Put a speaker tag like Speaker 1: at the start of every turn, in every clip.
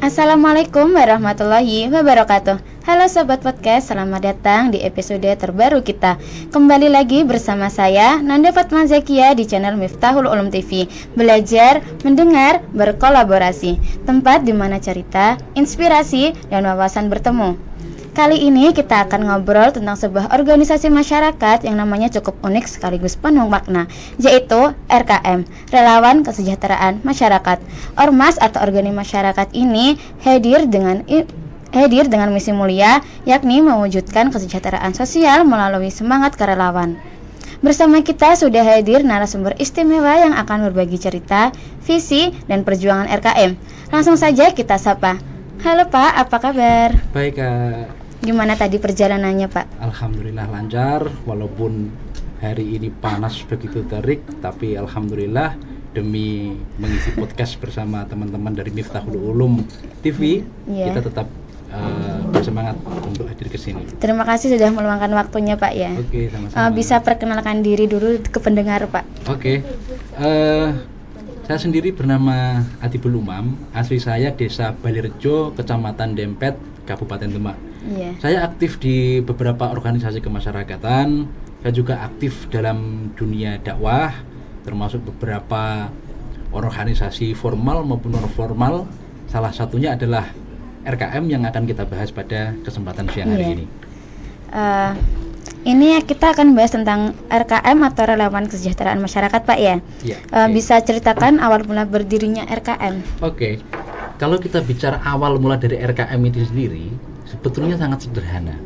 Speaker 1: Assalamualaikum warahmatullahi wabarakatuh. Halo Sobat Podcast, selamat datang di episode terbaru kita. Kembali lagi bersama saya, Nanda Fatma Zakia di channel Miftahul Ulum TV. Belajar, mendengar, berkolaborasi. Tempat di mana cerita, inspirasi, dan wawasan bertemu. Kali ini kita akan ngobrol tentang sebuah organisasi masyarakat yang namanya cukup unik sekaligus penuh makna, yaitu RKM, Relawan Kesejahteraan Masyarakat. Ormas atau organisasi masyarakat ini hadir dengan misi mulia, yakni mewujudkan kesejahteraan sosial melalui semangat kerelawan. Bersama kita sudah hadir narasumber istimewa yang akan berbagi cerita, visi, dan perjuangan RKM. Langsung saja kita sapa. Halo Pak, apa kabar?
Speaker 2: Baik Kak.
Speaker 1: Gimana tadi perjalanannya Pak?
Speaker 2: Alhamdulillah lancar, walaupun hari ini panas begitu terik, tapi alhamdulillah demi mengisi podcast bersama teman-teman dari Miftahul Ulum TV, kita tetap bersemangat untuk hadir ke sini.
Speaker 1: Terima kasih sudah meluangkan waktunya Pak ya.
Speaker 2: Oke, sama-sama.
Speaker 1: Bisa perkenalkan diri dulu ke pendengar Pak.
Speaker 2: Oke. Saya sendiri bernama Atibul Umam, asli saya Desa Balirjo, Kecamatan Dempet, Kabupaten Demak. Saya aktif di beberapa organisasi kemasyarakatan. Saya juga aktif dalam dunia dakwah, termasuk beberapa organisasi formal maupun non formal. Salah satunya adalah RKM yang akan kita bahas pada kesempatan siang hari ini.
Speaker 1: Ini kita akan bahas tentang RKM atau Relawan Kesejahteraan Masyarakat Pak ya. Bisa ceritakan awal mula berdirinya RKM?
Speaker 2: Oke. Kalau kita bicara awal mula dari RKM ini sendiri, sebetulnya sangat sederhana.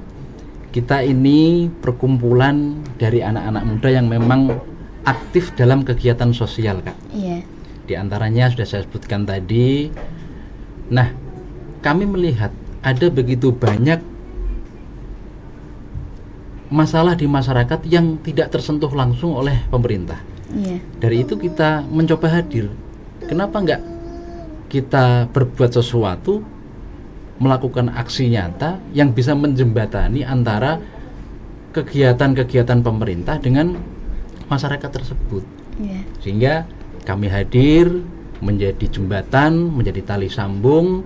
Speaker 2: Kita ini perkumpulan dari anak-anak muda yang memang aktif dalam kegiatan sosial, Kak.
Speaker 1: Iya.
Speaker 2: Di antaranya sudah saya sebutkan tadi. Nah, kami melihat ada begitu banyak masalah di masyarakat yang tidak tersentuh langsung oleh pemerintah.
Speaker 1: Iya.
Speaker 2: Dari itu kita mencoba hadir. Kenapa enggak kita berbuat sesuatu, melakukan aksi nyata yang bisa menjembatani antara kegiatan-kegiatan pemerintah dengan masyarakat tersebut. Sehingga kami hadir menjadi jembatan, menjadi tali sambung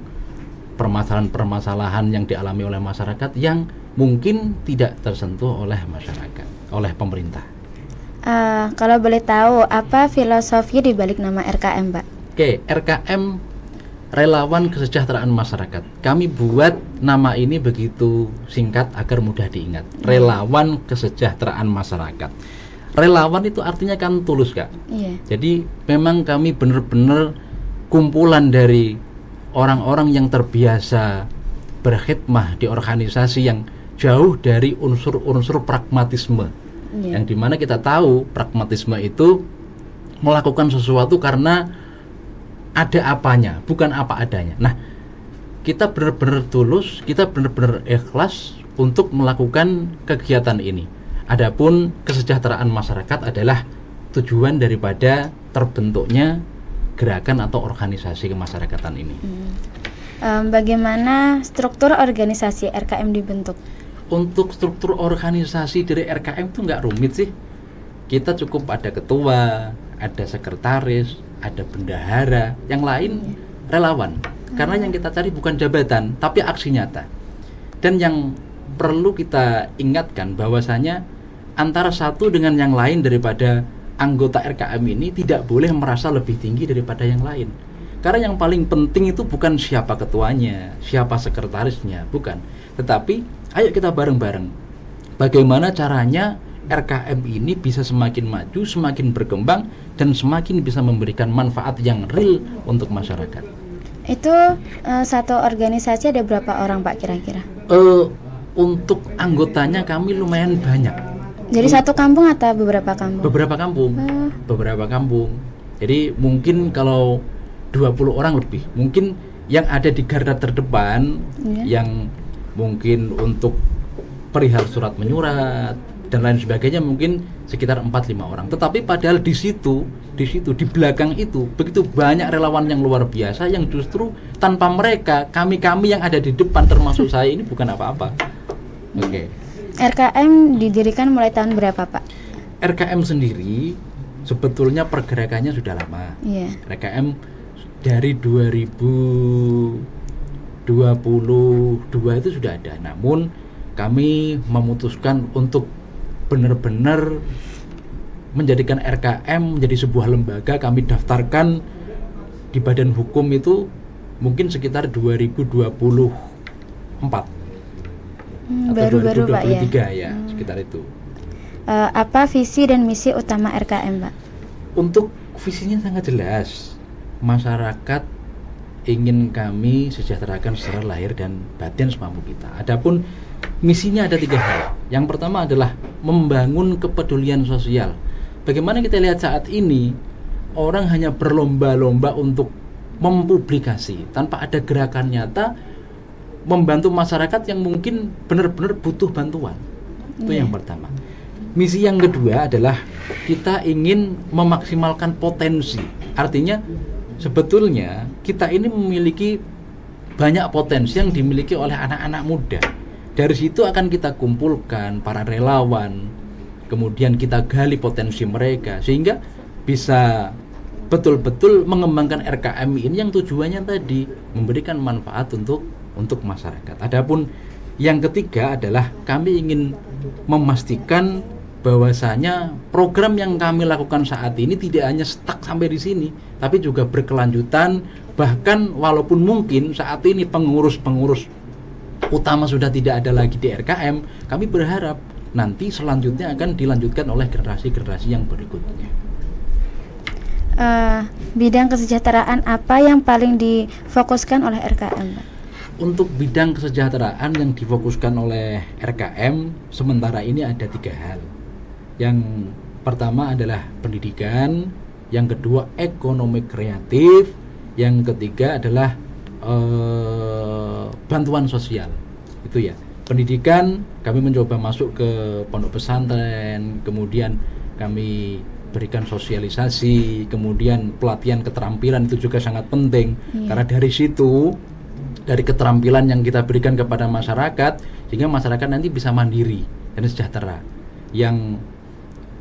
Speaker 2: permasalahan-permasalahan yang dialami oleh masyarakat yang mungkin tidak tersentuh oleh masyarakat, oleh pemerintah.
Speaker 1: Kalau boleh tahu, apa filosofi di balik nama RKM, Pak?
Speaker 2: Oke, RKM Relawan Kesejahteraan Masyarakat. Kami buat nama ini begitu singkat agar mudah diingat. Relawan Kesejahteraan Masyarakat. Relawan itu artinya kan tulus, Kak.
Speaker 1: Iya.
Speaker 2: Jadi memang kami benar-benar kumpulan dari orang-orang yang terbiasa berkhidmah di organisasi yang jauh dari unsur-unsur pragmatisme. Yang dimana kita tahu pragmatisme itu melakukan sesuatu karena ada apanya, bukan apa adanya. Nah, kita benar-benar tulus, kita benar-benar ikhlas untuk melakukan kegiatan ini. Adapun kesejahteraan masyarakat adalah tujuan daripada terbentuknya gerakan atau organisasi kemasyarakatan ini.
Speaker 1: Bagaimana struktur organisasi RKM dibentuk?
Speaker 2: Untuk struktur organisasi dari RKM itu nggak rumit sih. Kita cukup ada ketua, ada sekretaris, ada bendahara, yang lain relawan. Karena yang kita cari bukan jabatan, tapi aksi nyata. Dan yang perlu kita ingatkan bahwasanya antara satu dengan yang lain daripada anggota RKM ini tidak boleh merasa lebih tinggi daripada yang lain. Karena yang paling penting itu bukan siapa ketuanya, siapa sekretarisnya, bukan. Tetapi ayo kita bareng-bareng. Bagaimana caranya RKM ini bisa semakin maju, semakin berkembang, dan semakin bisa memberikan manfaat yang real untuk masyarakat.
Speaker 1: Itu satu organisasi ada berapa orang Pak kira-kira?
Speaker 2: Untuk anggotanya kami lumayan banyak.
Speaker 1: Jadi satu kampung atau beberapa kampung?
Speaker 2: Beberapa kampung. Jadi mungkin kalau 20 orang lebih. Mungkin yang ada di garda terdepan, yang mungkin untuk perihal surat menyurat dan lain sebagainya mungkin sekitar 4-5 orang. Tetapi padahal di situ di belakang itu begitu banyak relawan yang luar biasa yang justru tanpa mereka kami yang ada di depan termasuk saya ini bukan apa-apa. Oke.
Speaker 1: RKM didirikan mulai tahun berapa, Pak?
Speaker 2: RKM sendiri sebetulnya pergerakannya sudah lama. RKM dari 2000 22 itu sudah ada. Namun kami memutuskan untuk benar-benar menjadikan RKM menjadi sebuah lembaga. Kami daftarkan di badan hukum itu mungkin sekitar 2024 atau
Speaker 1: Baru-baru Pak
Speaker 2: 2023
Speaker 1: ya.
Speaker 2: sekitar itu.
Speaker 1: Apa visi dan misi utama RKM Pak?
Speaker 2: Untuk visinya sangat jelas. Masyarakat ingin kami sejahterakan secara lahir dan batin semampu kita. Adapun misinya ada 3 hal. Yang pertama adalah membangun kepedulian sosial. Bagaimana kita lihat saat ini, orang hanya berlomba-lomba untuk mempublikasi tanpa ada gerakan nyata membantu masyarakat yang mungkin benar-benar butuh bantuan. Itu yang pertama. Misi yang kedua adalah kita ingin memaksimalkan potensi. Artinya sebetulnya kita ini memiliki banyak potensi yang dimiliki oleh anak-anak muda. Dari situ akan kita kumpulkan para relawan, kemudian kita gali potensi mereka sehingga bisa betul-betul mengembangkan RKM ini yang tujuannya tadi memberikan manfaat untuk masyarakat. Adapun yang ketiga adalah kami ingin memastikan bahwasanya program yang kami lakukan saat ini tidak hanya stuck sampai di sini, tapi juga berkelanjutan. Bahkan walaupun mungkin saat ini pengurus-pengurus utama sudah tidak ada lagi di RKM, kami berharap nanti selanjutnya akan dilanjutkan oleh generasi-generasi yang berikutnya.
Speaker 1: Bidang kesejahteraan apa yang paling difokuskan oleh RKM Pak?
Speaker 2: Untuk bidang kesejahteraan yang difokuskan oleh RKM sementara ini ada 3 hal. Yang pertama adalah pendidikan, yang kedua ekonomi kreatif, yang ketiga adalah bantuan sosial. Itu ya. Pendidikan kami mencoba masuk ke pondok pesantren, kemudian kami berikan sosialisasi, kemudian pelatihan keterampilan itu juga sangat penting. Karena dari situ, dari keterampilan yang kita berikan kepada masyarakat, sehingga masyarakat nanti bisa mandiri dan sejahtera. Yang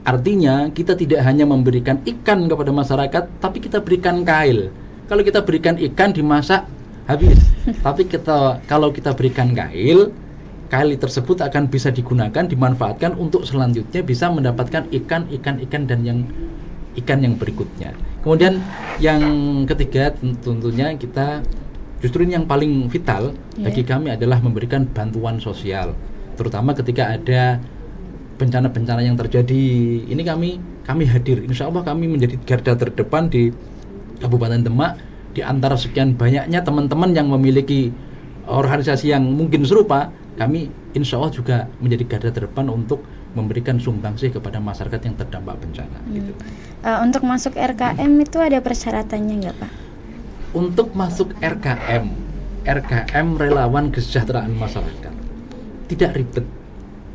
Speaker 2: artinya kita tidak hanya memberikan ikan kepada masyarakat, tapi kita berikan kail. Kalau kita berikan ikan dimasak habis, tapi kalau kita berikan kail tersebut akan bisa digunakan, dimanfaatkan untuk selanjutnya bisa mendapatkan ikan dan ikan yang berikutnya. Kemudian yang ketiga tentunya kita justru ini yang paling vital bagi kami adalah memberikan bantuan sosial, terutama ketika ada bencana-bencana yang terjadi. Ini kami hadir. Insya Allah kami menjadi garda terdepan di Kabupaten Demak. Di antara sekian banyaknya teman-teman yang memiliki organisasi yang mungkin serupa, kami insya Allah juga menjadi garda terdepan untuk memberikan sumbangsih kepada masyarakat yang terdampak bencana. Gitu.
Speaker 1: Untuk masuk RKM itu ada persyaratannya nggak Pak?
Speaker 2: Untuk masuk RKM relawan kesejahteraan masyarakat tidak ribet,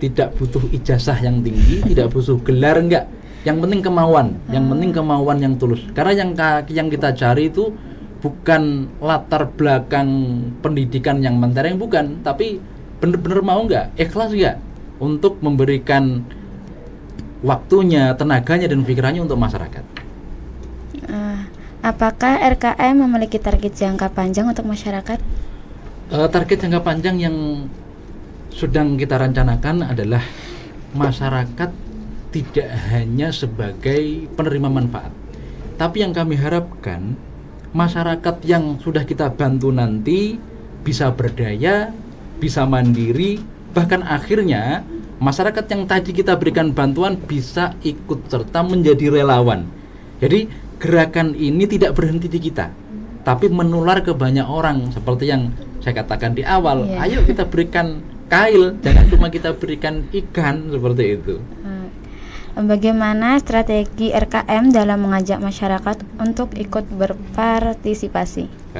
Speaker 2: tidak butuh ijazah yang tinggi, tidak butuh gelar, enggak. Yang penting kemauan, yang tulus. Karena yang kita cari itu bukan latar belakang pendidikan yang mentereng, bukan, tapi benar-benar mau enggak, ikhlas enggak untuk memberikan waktunya, tenaganya dan pikirannya untuk masyarakat.
Speaker 1: Apakah RKM memiliki target jangka panjang untuk masyarakat?
Speaker 2: Target jangka panjang yang sedang kita rencanakan adalah masyarakat tidak hanya sebagai penerima manfaat, tapi yang kami harapkan masyarakat yang sudah kita bantu nanti bisa berdaya, bisa mandiri, bahkan akhirnya masyarakat yang tadi kita berikan bantuan bisa ikut serta menjadi relawan. Jadi gerakan ini tidak berhenti di kita, tapi menular ke banyak orang. Seperti yang saya katakan di awal, ayo kita berikan kail, jangan cuma kita berikan ikan, seperti itu.
Speaker 1: Bagaimana strategi RKM dalam mengajak masyarakat untuk ikut berpartisipasi?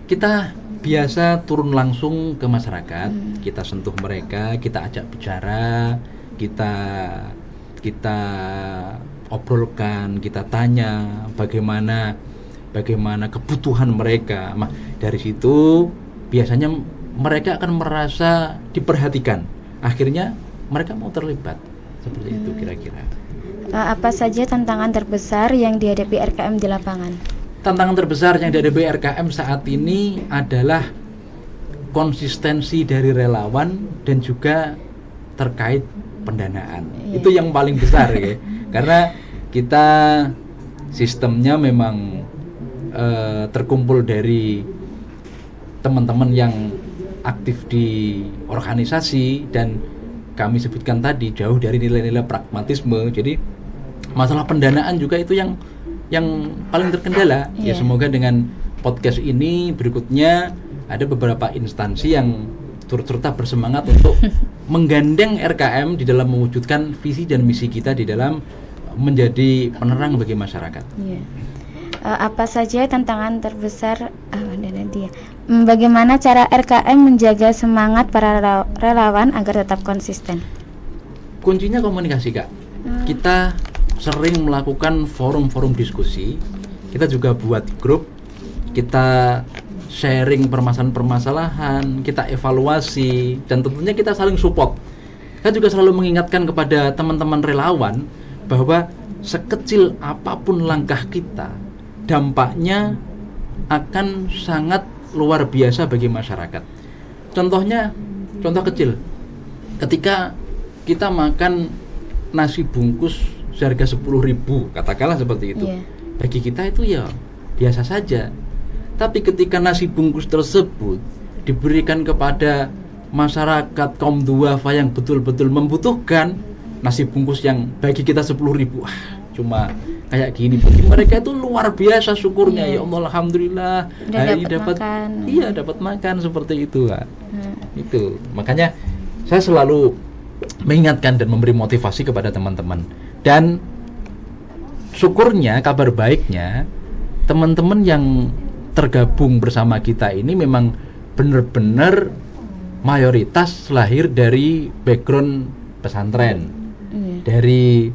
Speaker 2: Kita biasa turun langsung ke masyarakat, kita sentuh mereka, kita ajak bicara, kita obrolkan, kita tanya bagaimana kebutuhan mereka. Nah, dari situ biasanya mereka akan merasa diperhatikan. Akhirnya mereka mau terlibat. Seperti itu kira-kira.
Speaker 1: Apa saja tantangan terbesar yang dihadapi RKM di lapangan?
Speaker 2: Tantangan terbesar yang dihadapi RKM saat ini adalah konsistensi dari relawan dan juga terkait pendanaan. Itu yang paling besar ya. Karena kita sistemnya memang terkumpul dari teman-teman yang aktif di organisasi, dan kami sebutkan tadi jauh dari nilai-nilai pragmatisme. Jadi masalah pendanaan juga itu yang paling terkendala. Ya semoga dengan podcast ini berikutnya ada beberapa instansi yang turut serta bersemangat untuk menggandeng RKM di dalam mewujudkan visi dan misi kita di dalam menjadi penerang bagi masyarakat.
Speaker 1: Apa saja tantangan terbesar bagaimana cara RKM menjaga semangat para relawan agar tetap konsisten?
Speaker 2: Kuncinya komunikasi, Kak. Kita sering melakukan forum-forum diskusi. Kita juga buat grup. Kita sharing permasalahan-permasalahan, kita evaluasi, dan tentunya kita saling support. Saya juga selalu mengingatkan kepada teman-teman relawan bahwa sekecil apapun langkah kita, dampaknya akan sangat luar biasa bagi masyarakat. Contoh kecil, ketika kita makan nasi bungkus seharga 10.000, katakanlah seperti itu, bagi kita itu ya biasa saja. Tapi ketika nasi bungkus tersebut diberikan kepada masyarakat kaum duafa yang betul-betul membutuhkan, nasi bungkus yang bagi kita 10.000 cuma kayak gini, bagi mereka itu luar biasa syukurnya. Ya Allah, alhamdulillah hari ini dapat makan seperti itu. Itu makanya saya selalu mengingatkan dan memberi motivasi kepada teman-teman. Dan syukurnya, kabar baiknya, teman-teman yang tergabung bersama kita ini memang benar-benar mayoritas lahir dari background pesantren. Dari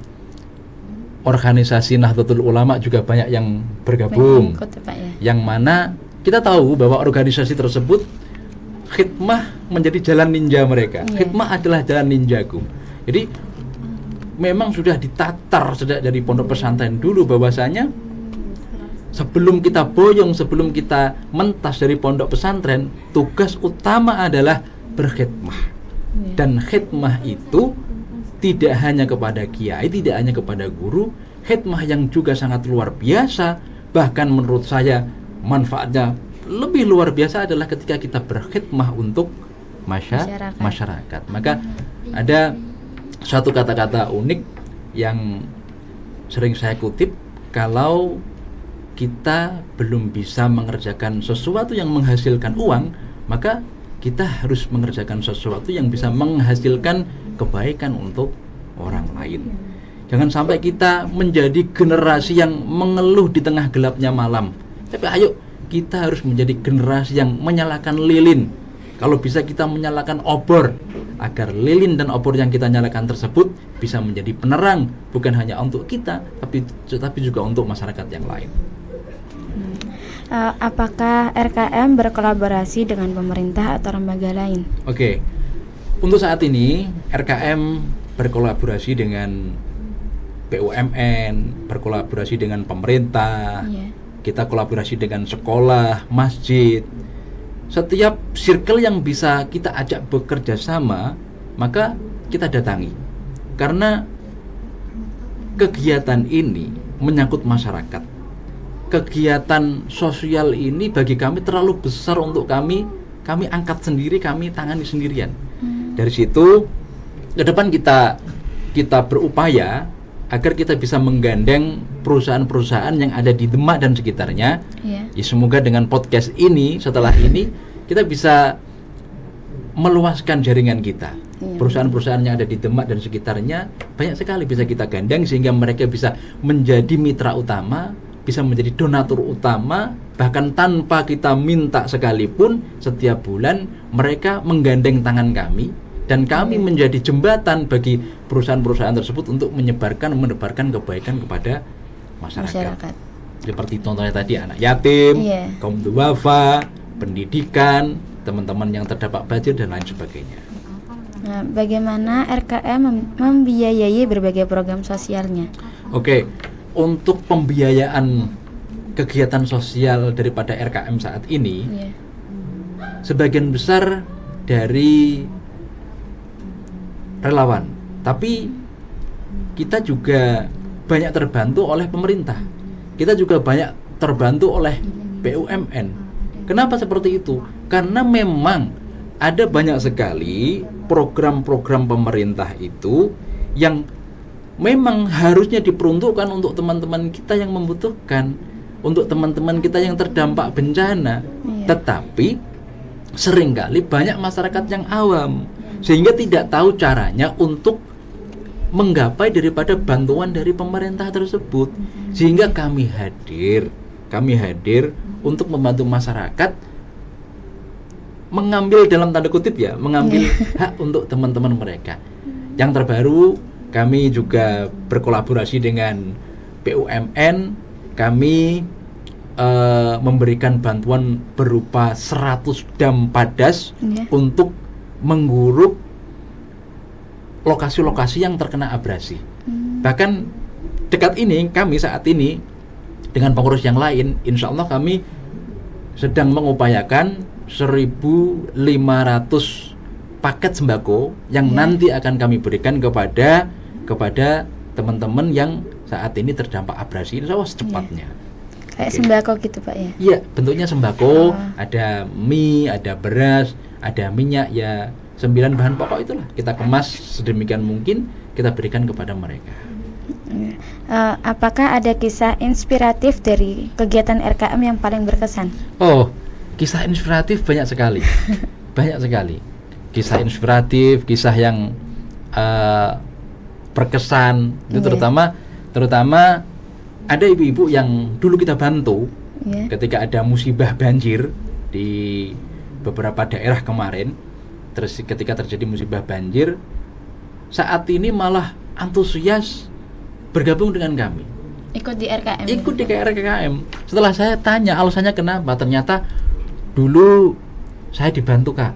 Speaker 2: organisasi Nahdlatul Ulama juga banyak yang bergabung. Yang mana kita tahu bahwa organisasi tersebut khidmah menjadi jalan ninja mereka. Khidmah adalah jalan ninjaku. Jadi memang sudah ditatar sejak dari pondok pesantren dulu bahwasanya sebelum kita boyong, sebelum kita mentas dari pondok pesantren, tugas utama adalah berkhidmah. Dan khidmah itu tidak hanya kepada kiai, tidak hanya kepada guru, khidmah yang juga sangat luar biasa, bahkan menurut saya manfaatnya lebih luar biasa adalah ketika kita berkhidmah untuk masyarakat. Maka ada suatu kata-kata unik yang sering saya kutip, kalau kita belum bisa mengerjakan sesuatu yang menghasilkan uang, maka kita harus mengerjakan sesuatu yang bisa menghasilkan kebaikan untuk orang lain. Jangan sampai kita menjadi generasi yang mengeluh di tengah gelapnya malam. Tapi ayo, kita harus menjadi generasi yang menyalakan lilin. Kalau bisa kita menyalakan obor, agar lilin dan obor yang kita nyalakan tersebut bisa menjadi penerang, bukan hanya untuk kita, tapi juga untuk masyarakat yang lain.
Speaker 1: Apakah RKM berkolaborasi dengan pemerintah atau lembaga lain?
Speaker 2: Oke, untuk saat ini RKM berkolaborasi dengan BUMN, berkolaborasi dengan pemerintah, kita kolaborasi dengan sekolah, masjid. Setiap circle yang bisa kita ajak bekerja sama, maka kita datangi. Karena kegiatan ini menyangkut masyarakat. Kegiatan sosial ini bagi kami terlalu besar untuk kami angkat sendiri, kami tangani sendirian. Dari situ ke depan kita berupaya agar kita bisa menggandeng perusahaan-perusahaan yang ada di Demak dan sekitarnya. Ya, semoga dengan podcast ini, setelah ini kita bisa meluaskan jaringan kita. Perusahaan-perusahaan yang ada di Demak dan sekitarnya banyak sekali bisa kita gandeng sehingga mereka bisa menjadi mitra utama, bisa menjadi donatur utama, bahkan tanpa kita minta sekalipun. Setiap bulan mereka menggandeng tangan kami dan kami menjadi jembatan bagi perusahaan-perusahaan tersebut untuk menebarkan kebaikan kepada masyarakat. Seperti contohnya tadi anak yatim, kaum duafa, pendidikan, teman-teman yang terdampak banjir dan lain sebagainya.
Speaker 1: Nah, bagaimana RKM membiayai berbagai program sosialnya?
Speaker 2: Oke. Untuk pembiayaan kegiatan sosial daripada RKM saat ini, sebagian besar dari relawan, tapi kita juga banyak terbantu oleh pemerintah. Kita juga banyak terbantu oleh BUMN. Kenapa seperti itu? Karena memang ada banyak sekali program-program pemerintah itu yang memang harusnya diperuntukkan untuk teman-teman kita yang membutuhkan, untuk teman-teman kita yang terdampak bencana. Tetapi seringkali banyak masyarakat yang awam sehingga tidak tahu caranya untuk menggapai daripada bantuan dari pemerintah tersebut. Sehingga kami hadir untuk membantu masyarakat mengambil, dalam tanda kutip ya, mengambil hak untuk teman-teman mereka. Yang terbaru, kami juga berkolaborasi dengan BUMN. Kami memberikan bantuan berupa 100 dam padas untuk mengguruk lokasi-lokasi yang terkena abrasi. Bahkan dekat ini, kami saat ini dengan pengurus yang lain, insya Allah kami sedang mengupayakan 1.500 paket sembako yang nanti akan kami berikan kepada teman-teman yang saat ini terdampak abrasi, insya Allah secepatnya.
Speaker 1: Kayak sembako gitu Pak ya?
Speaker 2: Iya, bentuknya sembako, ada mie, ada beras, ada minyak, ya 9 bahan pokok itulah kita kemas sedemikian mungkin, kita berikan kepada mereka.
Speaker 1: Apakah ada kisah inspiratif dari kegiatan RKM yang paling berkesan?
Speaker 2: Oh, kisah inspiratif banyak sekali. Banyak sekali kisah inspiratif, kisah yang berkesan. Itu terutama ada ibu-ibu yang dulu kita bantu ketika ada musibah banjir di beberapa daerah kemarin. Terus ketika terjadi musibah banjir, saat ini malah antusias bergabung dengan kami.
Speaker 1: Ikut di RKM.
Speaker 2: Ikut di RKM. Setelah saya tanya alasannya kenapa, ternyata dulu saya dibantu Kak.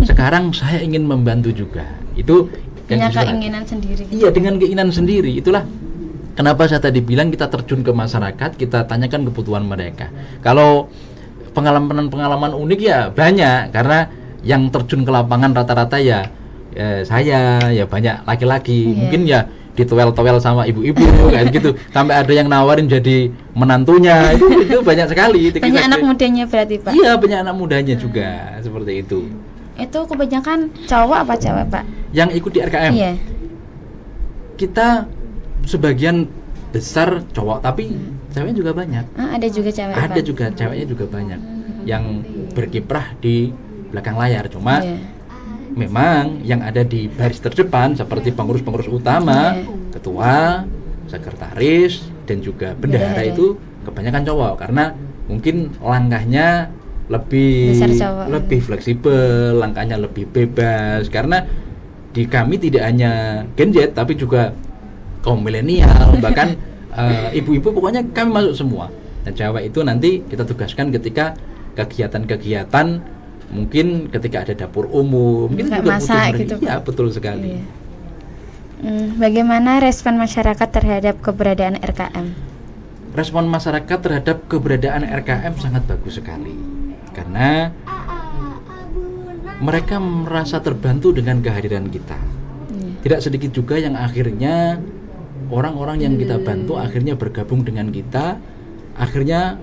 Speaker 2: Sekarang saya ingin membantu juga. Itu
Speaker 1: punya keinginan sendiri.
Speaker 2: Iya, dengan keinginan sendiri. Itulah kenapa saya tadi bilang kita terjun ke masyarakat, kita tanyakan kebutuhan mereka. Kalau pengalaman-pengalaman unik ya banyak, karena yang terjun ke lapangan rata-rata ya saya, ya banyak laki-laki. Mungkin ya ditowel-towel sama ibu-ibu kayak gitu. Sampai ada yang nawarin jadi menantunya. Itu banyak sekali.
Speaker 1: Banyak anak mudanya berarti Pak?
Speaker 2: Iya, banyak anak mudanya juga seperti itu.
Speaker 1: Itu kebanyakan cowok apa cewek Pak?
Speaker 2: Yang ikut di RKM?
Speaker 1: Iya.
Speaker 2: Kita sebagian besar cowok, tapi ceweknya juga banyak.
Speaker 1: Ada juga cewek Pak?
Speaker 2: Ada juga, ceweknya juga banyak yang berkiprah di belakang layar. Cuma memang yang ada di baris terdepan seperti pengurus-pengurus utama, ketua, sekretaris, dan juga bendahara itu kebanyakan cowok, karena mungkin langkahnya lebih fleksibel, langkahnya lebih bebas, karena di kami tidak hanya Gen Z tapi juga kaum milenial, bahkan ibu-ibu, pokoknya kami masuk semua. Dan cewek itu nanti kita tugaskan ketika kegiatan-kegiatan, mungkin ketika ada dapur umum, mungkin juga
Speaker 1: masak gitu.
Speaker 2: Iya, betul sekali.
Speaker 1: Bagaimana respon masyarakat terhadap keberadaan RKM?
Speaker 2: Respon masyarakat terhadap keberadaan RKM sangat bagus sekali, karena mereka merasa terbantu dengan kehadiran kita. Tidak sedikit juga yang akhirnya orang-orang yang kita bantu akhirnya bergabung dengan kita. Akhirnya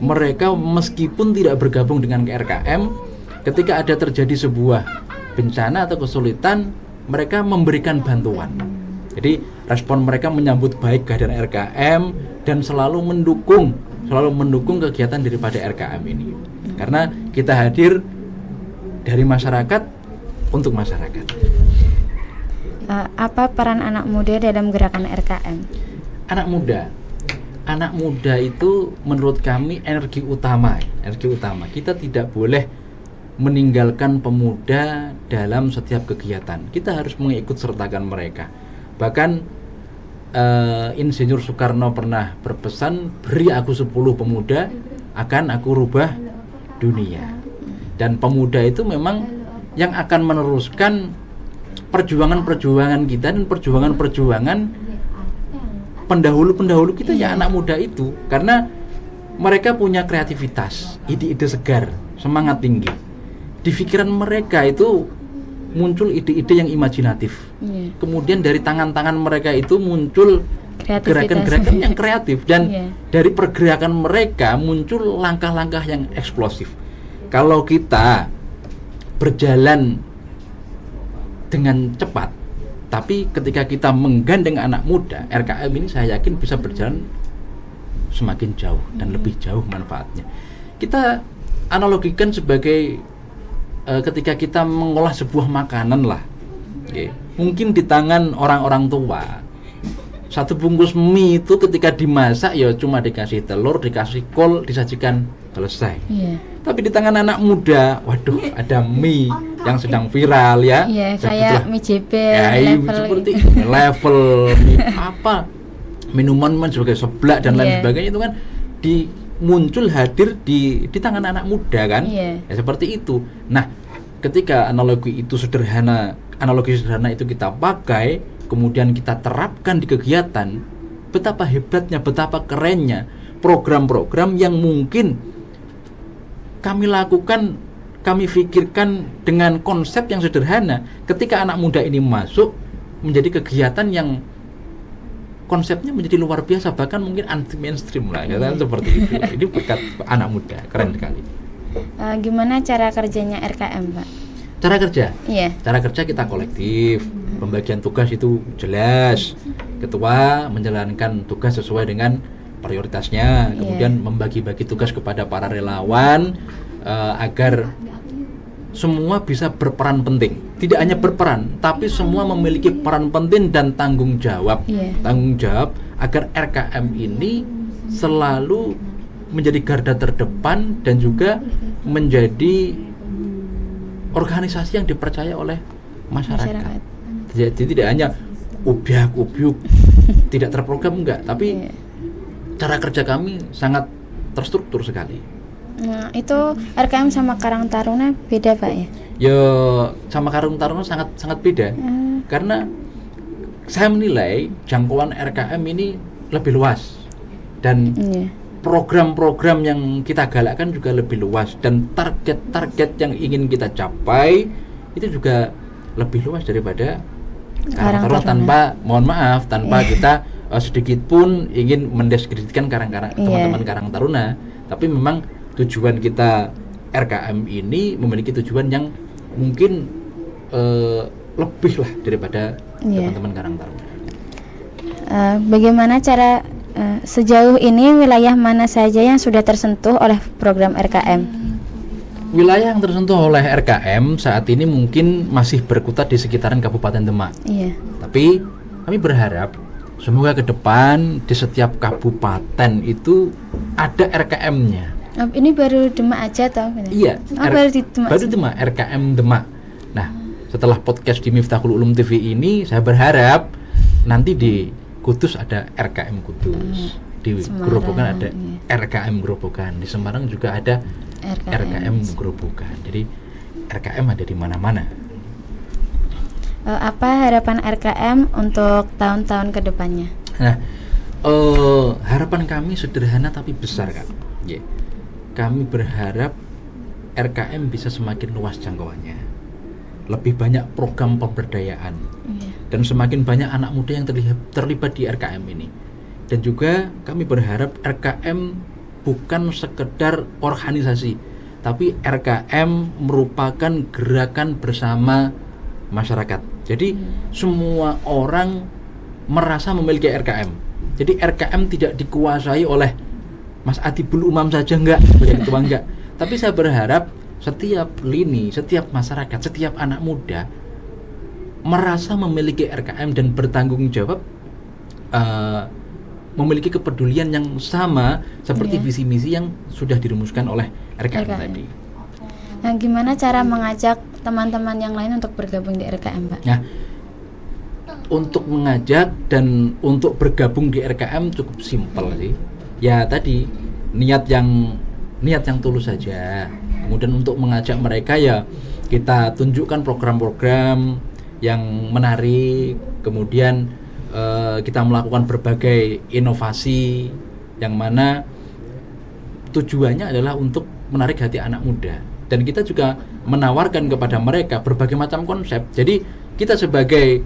Speaker 2: mereka meskipun tidak bergabung dengan RKM, ketika ada terjadi sebuah bencana atau kesulitan, mereka memberikan bantuan. Jadi respon mereka menyambut baik kehadiran RKM dan selalu mendukung kegiatan daripada RKM ini. Karena kita hadir dari masyarakat untuk masyarakat.
Speaker 1: Apa peran anak muda dalam gerakan RKM?
Speaker 2: Anak muda itu menurut kami energi utama. Kita tidak boleh meninggalkan pemuda dalam setiap kegiatan. Kita harus mengikut sertakan mereka. Bahkan Insinyur Soekarno pernah berpesan, beri aku 10 pemuda, akan aku rubah dunia. Dan pemuda itu memang yang akan meneruskan perjuangan-perjuangan kita dan perjuangan-perjuangan pendahulu-pendahulu kita, ya anak muda itu. Karena mereka punya kreativitas, ide-ide segar, semangat tinggi. di pikiran mereka itu muncul ide-ide yang imajinatif. Kemudian dari tangan-tangan mereka itu muncul gerakan-gerakan yang kreatif, dan dari pergerakan mereka muncul langkah-langkah yang eksplosif. Kalau kita berjalan dengan cepat, tapi ketika kita menggandeng anak muda, RKM ini saya yakin bisa berjalan semakin jauh dan lebih jauh manfaatnya. Kita analogikan sebagai ketika kita mengolah sebuah makanan lah, mungkin di tangan orang-orang tua, satu bungkus mie itu ketika dimasak ya cuma dikasih telur, dikasih kol, disajikan, selesai. Tapi di tangan anak muda, waduh, ada mie yang sedang viral ya.
Speaker 1: Kayak mie jebel,
Speaker 2: seperti level mie apa, minuman sebagai seblak dan lain sebagainya, itu kan muncul hadir di tangan anak muda kan. Ya, seperti itu. Nah, ketika analogi sederhana itu kita pakai, kemudian kita terapkan di kegiatan, betapa hebatnya, betapa kerennya program-program yang mungkin kami lakukan, kami pikirkan dengan konsep yang sederhana. Ketika anak muda ini masuk menjadi kegiatan yang konsepnya menjadi luar biasa, bahkan mungkin anti mainstream lah, seperti itu. Ini berkat anak muda, keren sekali.
Speaker 1: Gimana cara kerjanya RKM, Pak?
Speaker 2: Cara kerja? Cara kerja kita kolektif, pembagian tugas itu jelas. Ketua menjalankan tugas sesuai dengan prioritasnya, kemudian membagi-bagi tugas kepada para relawan agar semua bisa berperan penting. Tidak hanya berperan, tapi semua memiliki peran penting dan tanggung jawab. Tanggung jawab agar RKM ini selalu menjadi garda terdepan dan juga menjadi organisasi yang dipercaya oleh masyarakat. Jadi tidak hanya ubyak-ubyuk, tidak terprogram, enggak, tapi cara kerja kami sangat terstruktur sekali.
Speaker 1: Nah, itu RKM sama Karang Taruna beda, Pak ya?
Speaker 2: Ya, sama Karang Taruna sangat beda. Karena saya menilai jangkauan RKM ini lebih luas, dan program-program yang kita galakkan juga lebih luas, dan target-target yang ingin kita capai itu juga lebih luas daripada Karang Taruna. Tanpa kita sedikit pun ingin mendiskreditkan teman-teman Karang Taruna, tapi memang tujuan kita RKM ini memiliki tujuan yang mungkin lebih lah daripada teman-teman Karang Taruna.
Speaker 1: Bagaimana cara sejauh ini wilayah mana saja yang sudah tersentuh oleh program RKM?
Speaker 2: Wilayah yang tersentuh oleh RKM saat ini mungkin masih berkutat di sekitaran Kabupaten Demak. Tapi kami berharap semoga ke depan di setiap kabupaten itu ada RKM-nya.
Speaker 1: Ini baru Demak aja atau?
Speaker 2: Iya, baru Demak, RKM Demak. Nah, setelah podcast di Miftahul Ulum TV ini, saya berharap nanti di Kudus ada RKM Kudus, di Grobogan ada RKM Grobogan, di Semarang juga ada RKM Grobogan. Jadi RKM ada di mana-mana.
Speaker 1: Apa harapan RKM untuk tahun-tahun ke depannya?
Speaker 2: Nah, harapan kami sederhana tapi besar, Kak. Kami berharap RKM bisa semakin luas jangkauannya, lebih banyak program pemberdayaan, dan semakin banyak anak muda yang terlibat di RKM ini. Dan juga kami berharap RKM bukan sekedar organisasi, tapi RKM merupakan gerakan bersama masyarakat. Jadi semua orang merasa memiliki RKM. Jadi RKM tidak dikuasai oleh Mas Adibul Umam saja, enggak, sebagai ketua, enggak. Tapi saya berharap setiap lini, setiap masyarakat, setiap anak muda merasa memiliki RKM dan bertanggung jawab, memiliki kepedulian yang sama seperti visi misi yang sudah dirumuskan oleh RKM tadi.
Speaker 1: Nah, gimana cara mengajak teman-teman yang lain untuk bergabung di RKM, Pak?
Speaker 2: Nah, untuk mengajak dan untuk bergabung di RKM cukup simpel sih. Ya tadi, niat yang tulus saja. Kemudian untuk mengajak mereka ya kita tunjukkan program-program yang menarik. Kemudian kita melakukan berbagai inovasi yang mana tujuannya adalah untuk menarik hati anak muda. dan kita juga menawarkan kepada mereka berbagai macam konsep. Jadi kita sebagai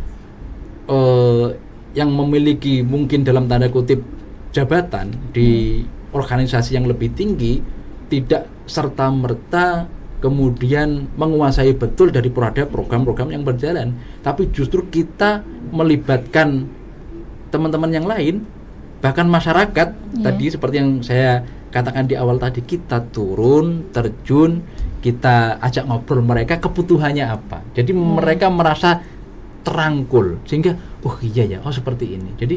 Speaker 2: yang memiliki mungkin dalam tanda kutip jabatan di organisasi yang lebih tinggi, tidak serta-merta kemudian menguasai betul dari program-program yang berjalan, tapi justru kita melibatkan teman-teman yang lain, bahkan masyarakat. Tadi seperti yang saya katakan di awal tadi, kita turun, terjun, kita ajak ngobrol mereka kebutuhannya apa. Jadi mereka merasa terangkul, sehingga oh iya ya, oh seperti ini. Jadi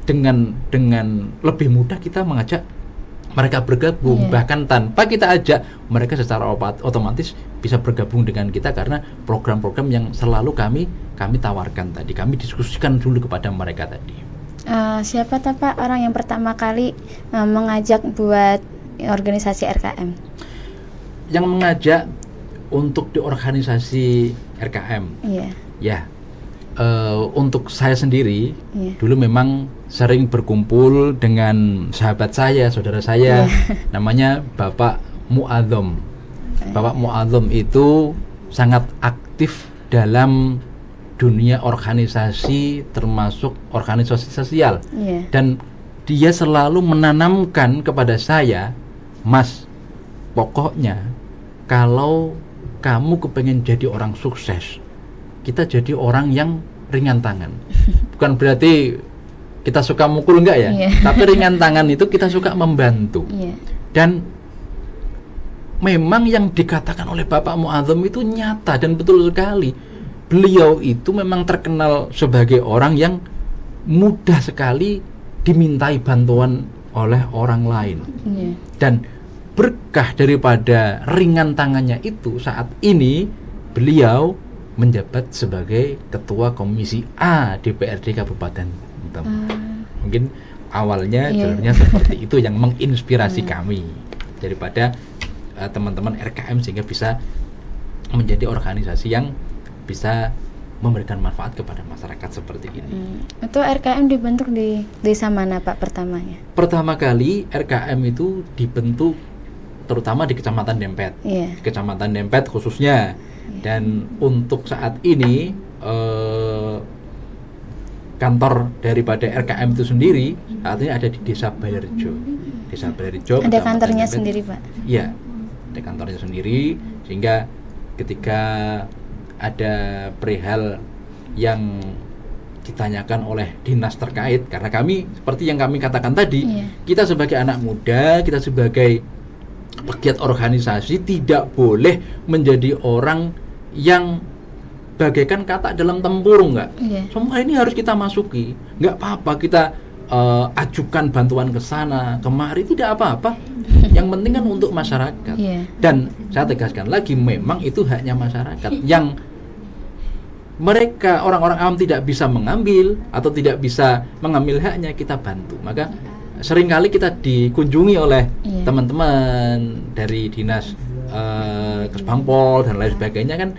Speaker 2: dengan lebih mudah kita mengajak mereka bergabung, bahkan tanpa kita ajak, mereka secara otomatis bisa bergabung dengan kita karena program-program yang selalu kami tawarkan tadi, kami diskusikan dulu kepada mereka tadi.
Speaker 1: Siapa Pak orang yang pertama kali mengajak buat organisasi RKM?
Speaker 2: Yang mengajak untuk di organisasi RKM? Ya. Untuk saya sendiri, dulu memang sering berkumpul dengan sahabat saya, saudara saya, namanya Bapak Mu'adzom. Bapak Mu'adzom itu sangat aktif dalam dunia organisasi, termasuk organisasi sosial. Dan dia selalu menanamkan kepada saya, Mas, pokoknya kalau kamu kepengen jadi orang sukses, kita jadi orang yang ringan tangan. Bukan berarti kita suka mukul, enggak ya, tapi ringan tangan itu kita suka membantu. Dan memang yang dikatakan oleh Bapak Mu'adzom itu nyata dan betul sekali. Beliau itu memang terkenal sebagai orang yang mudah sekali dimintai bantuan oleh orang lain. Dan berkah daripada ringan tangannya itu, saat ini beliau menjabat sebagai Ketua Komisi A DPRD Kabupaten Banten. Mungkin awalnya jalurnya seperti itu yang menginspirasi kami daripada teman-teman RKM, sehingga bisa menjadi organisasi yang bisa memberikan manfaat kepada masyarakat seperti ini.
Speaker 1: Itu RKM dibentuk di desa mana Pak pertamanya?
Speaker 2: Pertama kali RKM itu dibentuk terutama di Kecamatan Dempet. Kecamatan Dempet khususnya. Dan untuk saat ini kantor daripada RKM itu sendiri saat ini ada di Desa Balerjo. Desa Balerjo.
Speaker 1: Ada kantornya sendiri Pak?
Speaker 2: Iya, ada kantornya sendiri, sehingga ketika ada perihal yang ditanyakan oleh dinas terkait, karena kami seperti yang kami katakan tadi, kita sebagai anak muda, kita sebagai pegiat organisasi tidak boleh menjadi orang yang bagaikan katak dalam tempurung, enggak. Semua ini harus kita masuki. Enggak apa-apa kita ajukan bantuan ke sana, kemari, tidak apa-apa. Yang penting kan untuk masyarakat. Dan saya tegaskan lagi, memang itu haknya masyarakat yang mereka orang-orang awam tidak bisa mengambil atau tidak bisa mengambil haknya, kita bantu. Maka seringkali kita dikunjungi oleh teman-teman dari dinas Kesbangpol dan lain sebagainya, kan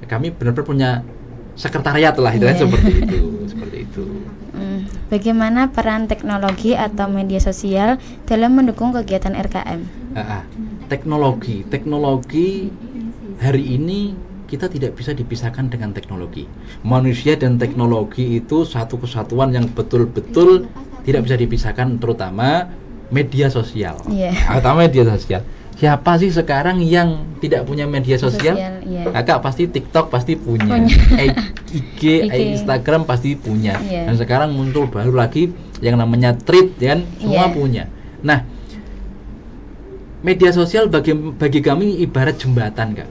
Speaker 2: kami benar-benar punya sekretariat lah, seperti itu.
Speaker 1: Bagaimana peran teknologi atau media sosial dalam mendukung kegiatan RKM?
Speaker 2: Teknologi hari ini kita tidak bisa dipisahkan dengan teknologi. Manusia dan teknologi itu satu kesatuan yang betul-betul tidak bisa dipisahkan, terutama media sosial. Terutama media sosial. Siapa sih sekarang yang tidak punya media sosial? Kakak pasti TikTok pasti punya. IG, Instagram pasti punya. Dan sekarang muncul baru lagi yang namanya Thread, kan? Semua punya. Nah, media sosial bagi kami ibarat jembatan, Kak,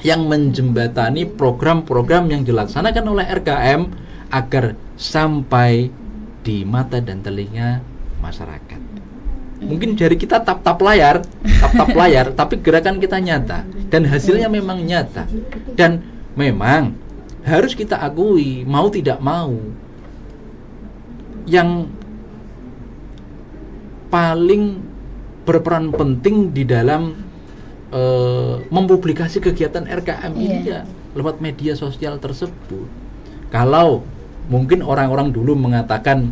Speaker 2: yang menjembatani program-program yang dilaksanakan oleh RKM agar sampai di mata dan telinga masyarakat. Mungkin dari kita tap-tap layar, tapi gerakan kita nyata dan hasilnya memang nyata. Dan memang harus kita akui, mau tidak mau, yang paling berperan penting di dalam mempublikasi kegiatan RKM ini ya lewat media sosial tersebut. Kalau mungkin orang-orang dulu mengatakan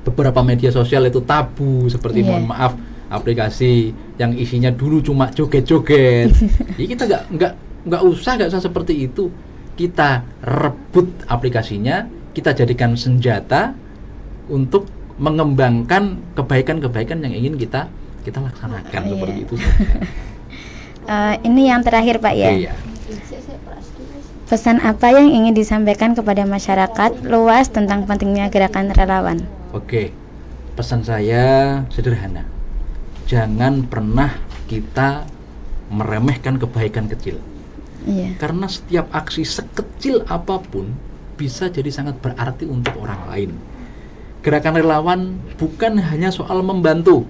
Speaker 2: beberapa media sosial itu tabu, seperti mohon maaf aplikasi yang isinya dulu cuma joget-joget. Jadi kita nggak usah seperti itu. Kita rebut aplikasinya, kita jadikan senjata untuk mengembangkan kebaikan-kebaikan yang ingin kita laksanakan. Seperti itu saja.
Speaker 1: Ini yang terakhir Pak ya.
Speaker 2: Iya.
Speaker 1: Pesan apa yang ingin disampaikan kepada masyarakat luas tentang pentingnya gerakan relawan?
Speaker 2: Oke, pesan saya sederhana. Jangan pernah kita meremehkan kebaikan kecil.
Speaker 1: Iya.
Speaker 2: Karena setiap aksi sekecil apapun bisa jadi sangat berarti untuk orang lain. Gerakan relawan bukan hanya soal membantu,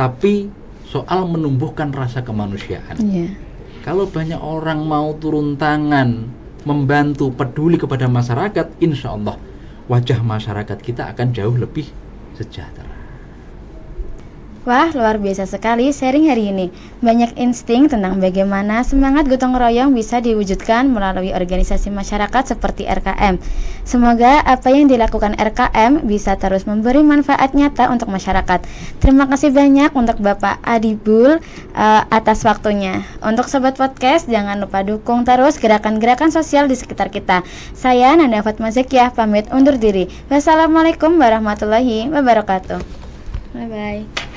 Speaker 2: tapi soal menumbuhkan rasa kemanusiaan.
Speaker 1: Iya.
Speaker 2: Kalau banyak orang mau turun tangan, membantu, peduli kepada masyarakat, insya Allah wajah masyarakat kita akan jauh lebih sejahtera.
Speaker 1: Wah, luar biasa sekali sharing hari ini. Banyak insting tentang bagaimana semangat gotong royong bisa diwujudkan melalui organisasi masyarakat seperti RKM. Semoga apa yang dilakukan RKM bisa terus memberi manfaat nyata untuk masyarakat. Terima kasih banyak untuk Bapak Adibul atas waktunya. Untuk Sobat Podcast, jangan lupa dukung terus gerakan-gerakan sosial di sekitar kita. Saya Nanda Fatma Zakiah pamit undur diri. Wassalamualaikum warahmatullahi wabarakatuh. Bye-bye.